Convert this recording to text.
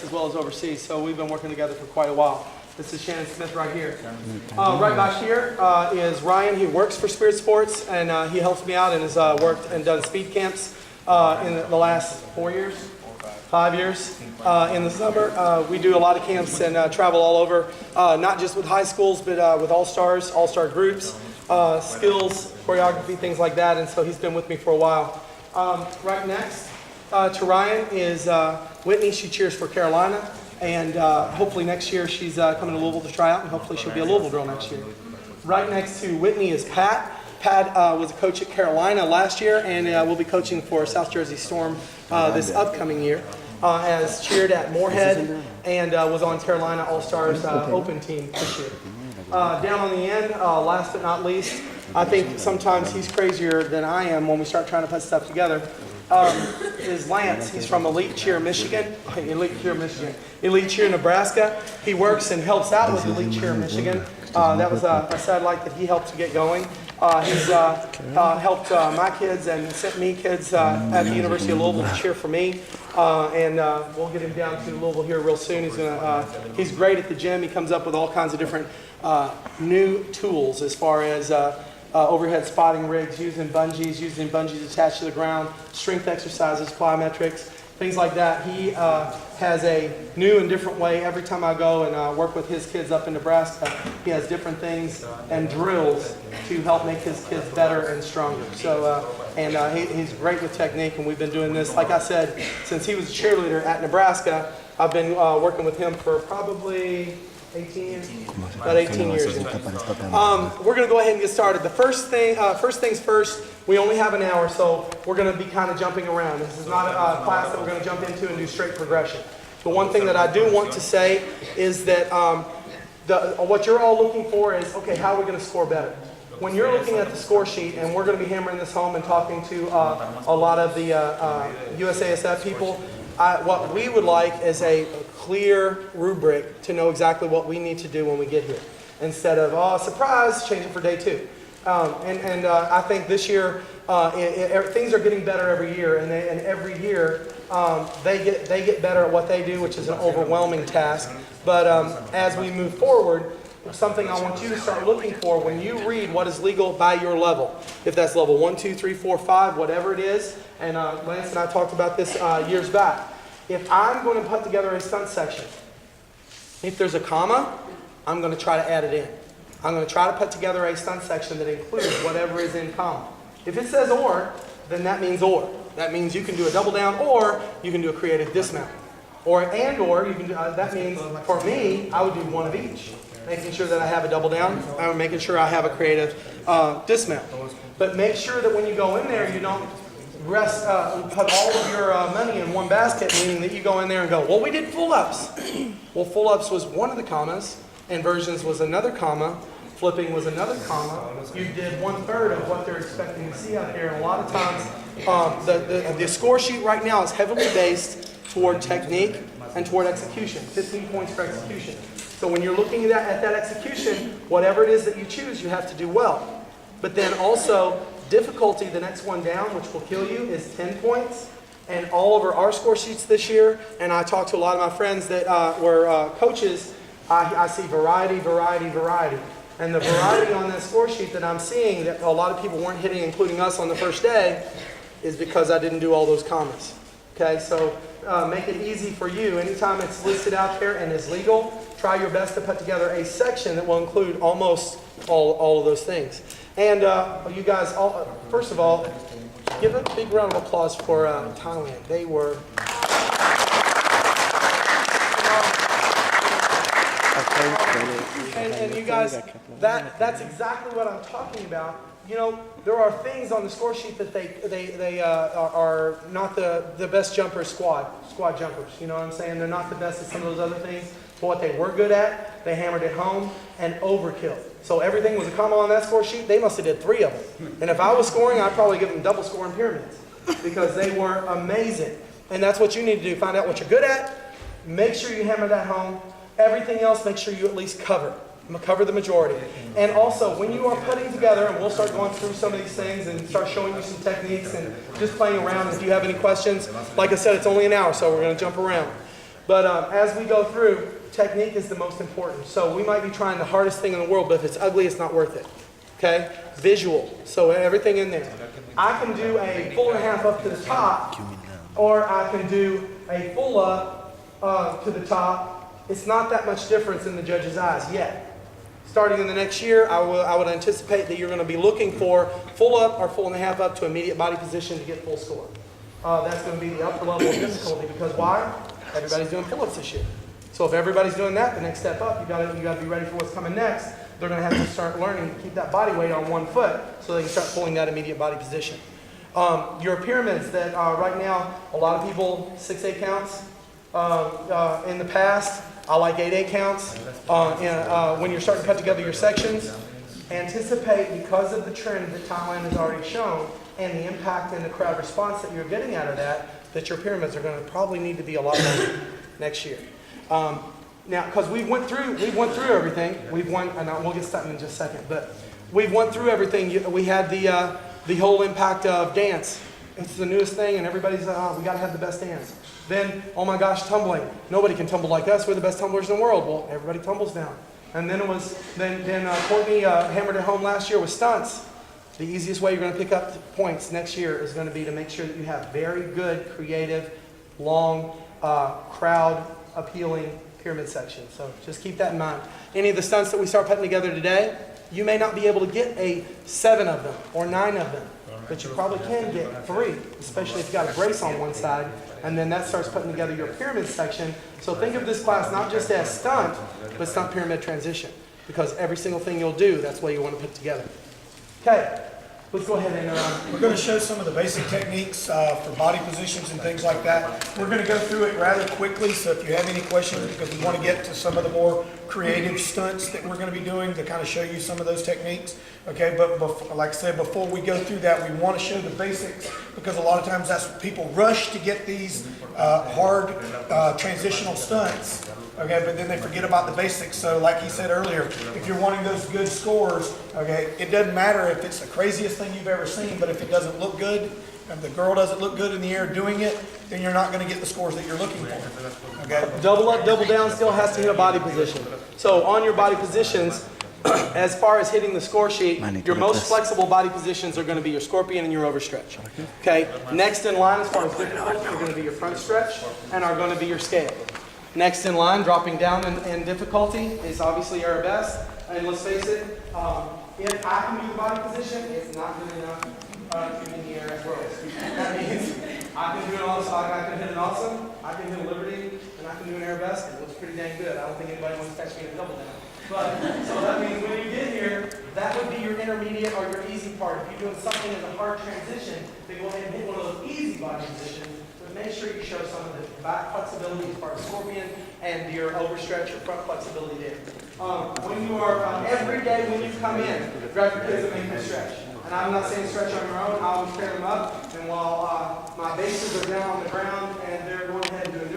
as well as overseas, so we've been working together for quite a while. This is Shannon Smith right here. Right back here is Ryan. He works for Spirit Sports, and he helps me out and has worked and done speed camps in the last 4 years, 5 years. In the summer, we do a lot of camps and travel all over, not just with high schools, but with all-star groups, skills, choreography, things like that, and so he's been with me for a while. Right next to Ryan is Whitney. She cheers for Carolina. And hopefully next year she's coming to Louisville to try out, and hopefully she'll be a Louisville girl next year. Right next to Whitney is Pat. Pat was a coach at Carolina last year, and will be coaching for South Jersey Storm this upcoming year. Has cheered at Moorhead and was on Carolina All-Stars Open team this year. Down on the end, last but not least, I think sometimes he's crazier than I am when we start trying to put stuff together. Is Lance. He's from Elite Cheer, Michigan. Elite Cheer, Nebraska. He works and helps out with Elite Cheer, Michigan. That was a satellite that he helped to get going. He's helped my kids and sent me kids at the University of Louisville to cheer for me. And we'll get him down to Louisville here real soon. He's great at the gym. He comes up with all kinds of different new tools as far as overhead spotting rigs, using bungees attached to the ground, strength exercises, plyometrics, things like that. He has a new and different way every time I go and work with his kids up in Nebraska. He has different things and drills to help make his kids better and stronger. So, he's great with technique, and we've been doing this, like I said, since he was a cheerleader at Nebraska. I've been working with him for probably 18 years? About 18 years. We're going to go ahead and get started. The first things first, we only have an hour, so we're going to be kind of jumping around. This is not a class that we're going to jump into and do straight progression. The one thing that I do want to say is that what you're all looking for is, okay, how are we going to score better? When you're looking at the score sheet, and we're going to be hammering this home and talking to a lot of the USASF people, what we would like is a clear rubric to know exactly what we need to do when we get here. Instead of, oh, surprise, change it for day 2. I think this year, things are getting better every year, and every year they get better at what they do, which is an overwhelming task. But as we move forward, something I want you to start looking for when you read what is legal by your level. If that's level 1, 2, 3, 4, 5, whatever it is, and Lance and I talked about this years back. If I'm going to put together a stunt section, if there's a comma, I'm going to try to add it in. I'm going to try to put together a stunt section that includes whatever is in comma. If it says or, then that means or. That means you can do a double down, or you can do a creative dismount. Or you can do, that means, for me, I would do one of each. Making sure that I have a double down, I'm making sure I have a creative dismount. But make sure that when you go in there, you don't put all of your money in one basket, meaning that you go in there and go, well, we did full-ups. Well, full-ups was one of the commas, inversions was another comma, flipping was another comma. You did 1/3 of what they're expecting to see out there, and a lot of times the score sheet right now is heavily based toward technique and toward execution, 15 points for execution. So when you're looking at that execution, whatever it is that you choose, you have to do well. But then also, difficulty, the next one down, which will kill you, is 10 points. And all over our score sheets this year, and I talked to a lot of my friends that were coaches, I see variety, variety, variety. And the variety on this score sheet that I'm seeing that a lot of people weren't hitting, including us on the first day, is because I didn't do all those commas. Okay, so make it easy for you. Anytime it's listed out there and is legal, try your best to put together a section that will include almost all of those things. And you guys, first of all, give a big round of applause for Thailand. They were... And you guys, that's exactly what I'm talking about. You know, there are things on the score sheet that they are not the best jumpers squad jumpers. You know what I'm saying? They're not the best at some of those other things. But what they were good at, they hammered it home and overkill. So everything was a comma on that score sheet. They must have did 3 of them. And if I was scoring, I'd probably give them double scoring pyramids because they were amazing. And that's what you need to do. Find out what you're good at. Make sure you hammer that home. Everything else, make sure you at least cover the majority. And also, when you are putting together, and we'll start going through some of these things and start showing you some techniques and just playing around. If you have any questions, like I said, it's only an hour, so we're going to jump around. But as we go through, technique is the most important. So we might be trying the hardest thing in the world, but if it's ugly, it's not worth it. Okay? Visual. So everything in there. I can do a full and a half up to the top, or I can do a full up to the top. It's not that much difference in the judge's eyes yet. Starting in the next year, I would anticipate that you're going to be looking for full up or full and a half up to immediate body position to get full score. That's going to be the upper level of difficulty because why? Everybody's doing pull-ups this year. So if everybody's doing that, the next step up, you got to be ready for what's coming next. They're going to have to start learning to keep that body weight on one foot so they can start pulling that immediate body position. Your pyramids that right now, a lot of people 6/8 counts. In the past, I like 8/8 counts. When you're starting to cut together your sections, anticipate because of the trend that Thailand has already shown and the impact and the crowd response that you're getting out of that your pyramids are going to probably need to be a lot more next year. Now, because we went through everything. And we'll get started in just a second, but we've went through everything. We had the whole impact of dance. It's the newest thing, and everybody's we got to have the best dance. Then, oh my gosh, tumbling. Nobody can tumble like us. We're the best tumblers in the world. Well, everybody tumbles down. And then it was Courtney hammered it home last year with stunts. The easiest way you're going to pick up points next year is going to be to make sure that you have very good, creative, long, crowd-appealing pyramid sections. So just keep that in mind. Any of the stunts that we start putting together today, you may not be able to get 7 of them or 9 of them, but you probably can get 3, especially if you got a brace on one side, and then that starts putting together your pyramid section. So think of this class not just as stunt, but stunt pyramid transition, because every single thing you'll do, that's what you want to put together. Okay, let's go ahead and... We're going to show some of the basic techniques for body positions and things like that. We're going to go through it rather quickly, so if you have any questions, because we want to get to some of the more creative stunts that we're going to be doing to kind of show you some of those techniques. Okay, but like I said, before we go through that, we want to show the basics, because a lot of times that's people rush to get these hard transitional stunts. Okay, but then they forget about the basics. So like he said earlier, if you're wanting those good scores, okay, it doesn't matter if it's the craziest thing you've ever seen, but if it doesn't look good, if the girl doesn't look good in the air doing it, then you're not going to get the scores that you're looking for. Okay? Double up, double down still has to hit a body position. So on your body positions, as far as hitting the score sheet, your most flexible body positions are going to be your scorpion and your overstretch. Okay, next in line as far as difficulty are going to be your front stretch and are going to be your scale. Next in line, dropping down in difficulty, is obviously arabesque. And let's face it, if I can do the body position, it's not good enough to be in the air as well. That means I can do an awesome, I can hit an awesome, I can hit a liberty, and I can do an arabesque. It looks pretty dang good. I don't think anybody wants to catch me in a double down. But, so that means when you get here, that would be your intermediate or your easy part. If you're doing something as a hard transition, then go ahead and hit one of those easy body positions. Make sure you show some of the back flexibility as far as scorpion and your overstretch or front flexibility there. When you are, every day when you come in, grab your kids and make them stretch. And I'm not saying stretch on your own, I always pair them up. And while my bases are down on the ground and they're going ahead and doing